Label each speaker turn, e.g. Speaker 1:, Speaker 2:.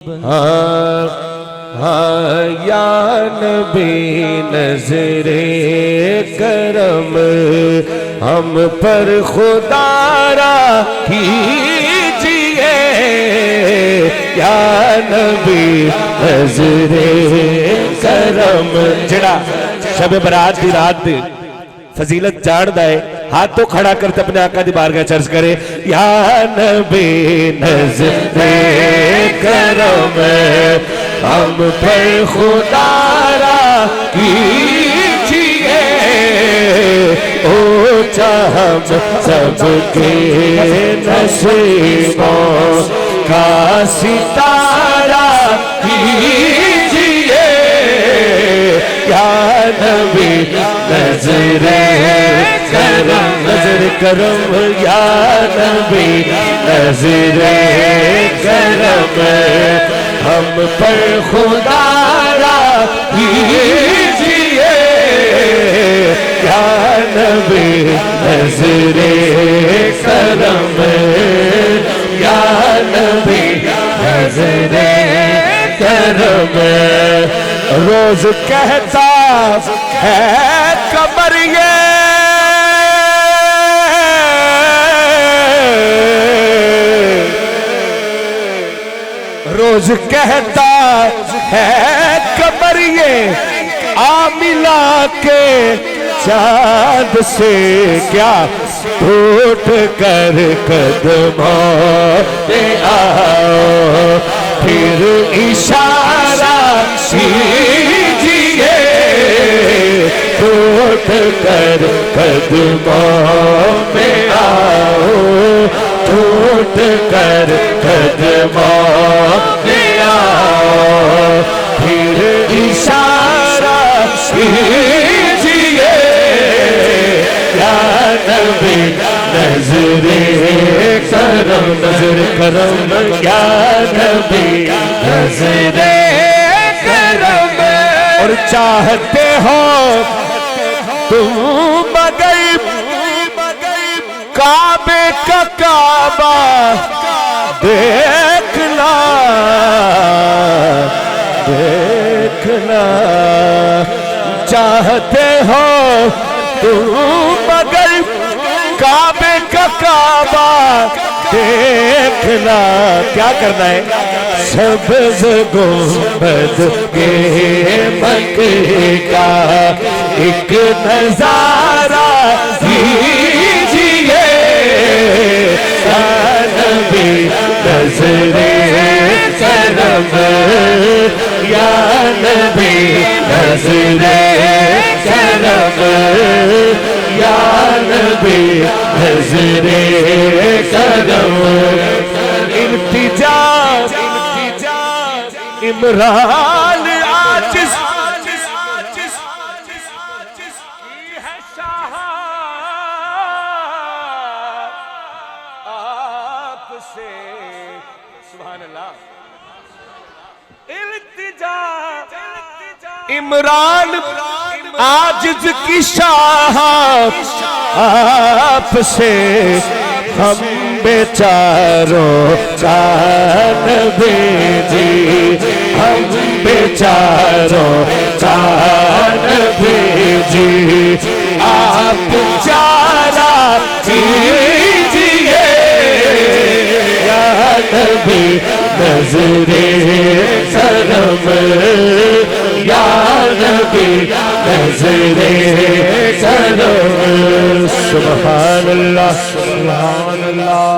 Speaker 1: یا نبی نظر کرم ہم پر خدا را کیجئے، یا نبی نظر کرم۔ جڑا شب برات دی رات دی فضیلت جان دائے ہاتھ تو کھڑا کرتے اپنے آقا دی بارگاہ چرچ کرے، یا نبی نظر کرم ہم پر خدا را کیجئے، اونچا ہم سب کے نصیبوں کا ستارہ کیجئے، یا نبی نظر کرم، نظر کرم، یا نبی نظر کرم ہم پر خدا را کیجئے، یا نبی نظر کرم، یا نبی نظر کرم۔ روز کہتا ہے قمر یہ روز کہتا ہے قمر یہ آ ملا کے چاند سے، کیا ٹوٹ کر قدموں پہ آؤ، پھر اشارہ کیجئے، ٹوٹ کر قدموں پہ آؤ، ٹوٹ کر قدموں پہ آؤ، پھر اشارہ کیجئے، یا نبی نظر کرم، نظر کرم، یا نبی نظر کرم۔ اور چاہتے ہو تم مگر کعبے کا کعبہ دیکھنا، دیکھنا، چاہتے ہو تم مگر کعبے کا کعبہ دیکھنا، کیا کرنا ہے؟ سبز گنبد کے مکے کا ایک نظارہ کیجئے، یا نبی نظر کرم، یا نبی نظر کرم، یا نبی نظر کرم۔ التجا عمران عاجز ہے شاہ آپ سے، سبحان اللہ۔ التجا عمران عاجز کی شاہ آپ سے، ہم بیچاروں جان بھیجی، ہم بیچاروں جان بھیجی، آپ چارہ کیجئے، یا نبی نظر کرم، یا نبی نظر کرم۔ سبحان اللہ، سبحان اللہ۔